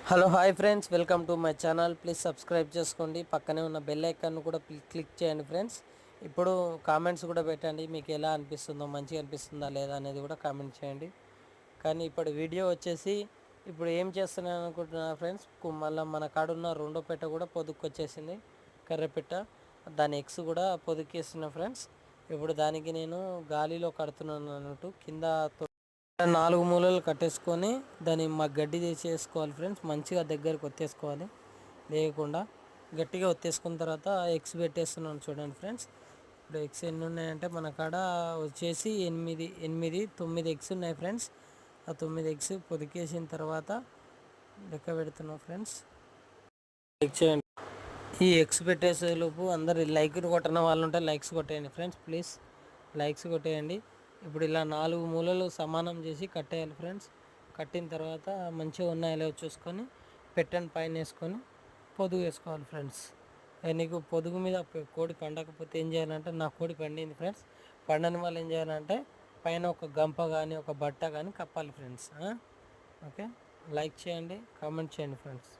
Hello hi friends, welcome to my channel. Please subscribe చేసుకోండి. పక్కనే ఉన్న బెల్ ఐకాన్ కూడా క్లిక్ చేయండి ఫ్రెండ్స్. ఇప్పుడు కామెంట్స్ కూడా పెట్టండి, మీకు ఎలా అనిపిస్తుందో, మంచిగా అనిపిస్తుందా లేదా అనేది కూడా కామెంట్ చేయండి. కానీ ఇప్పుడు వీడియో వచ్చేసి ఇప్పుడు ఏం చేస్తున్నాను అనుకుంటున్నా ఫ్రెండ్స్, మళ్ళీ మన కాడున్న రెండో పెట్ట కూడా పొదుక్కొచ్చేసింది, కర్రెపెట్ట. దాని ఎగ్స్ కూడా పొదుక్కేస్తున్నా ఫ్రెండ్స్. ఇప్పుడు దానికి నేను గాలిలో కడుతున్నాను అన్నట్టు. కింద 4 మూలలు కట్టేసుకొని దాన్ని గడ్డి తీసేసుకోవాలి ఫ్రెండ్స్. మంచిగా దగ్గరకు ఒత్తేసుకోవాలి, లేకుండా గట్టిగా ఒత్తేసుకున్న తర్వాత ఎగ్స్ పెట్టేస్తున్నాను చూడండి ఫ్రెండ్స్. ఇప్పుడు ఎగ్స్ ఎన్ని ఉన్నాయంటే మన కాడ వచ్చేసి 9 ఎగ్స్ ఉన్నాయి ఫ్రెండ్స్. ఆ 9 ఎగ్స్ పొదికేసిన తర్వాత లెక్క పెడుతున్నాం ఫ్రెండ్స్. లైక్ చేయండి. ఈ ఎగ్స్ పెట్టేసేలోపు అందరు లైక్ కొట్టిన వాళ్ళు ఉంటే లైక్స్ కొట్టేయండి ఫ్రెండ్స్, ప్లీజ్ లైక్స్ కొట్టేయండి. ఇప్పుడు ఇలా 4 మూలలు సమానం చేసి కట్టేయాలి ఫ్రెండ్స్. కట్టిన తర్వాత మంచిగా ఉన్నాయో చూసుకొని పెట్టని పైన వేసుకొని పొదుగు వేసుకోవాలి ఫ్రెండ్స్. నీకు పొదుగు మీద కోడి పండకపోతే ఏం చేయాలంటే, నా కోడి పండింది ఫ్రెండ్స్, పండని వాళ్ళు ఏం చేయాలంటే పైన ఒక గంప కానీ ఒక బట్ట కానీ కప్పాలి ఫ్రెండ్స్. ఓకే, లైక్ చేయండి, కామెంట్ చేయండి ఫ్రెండ్స్.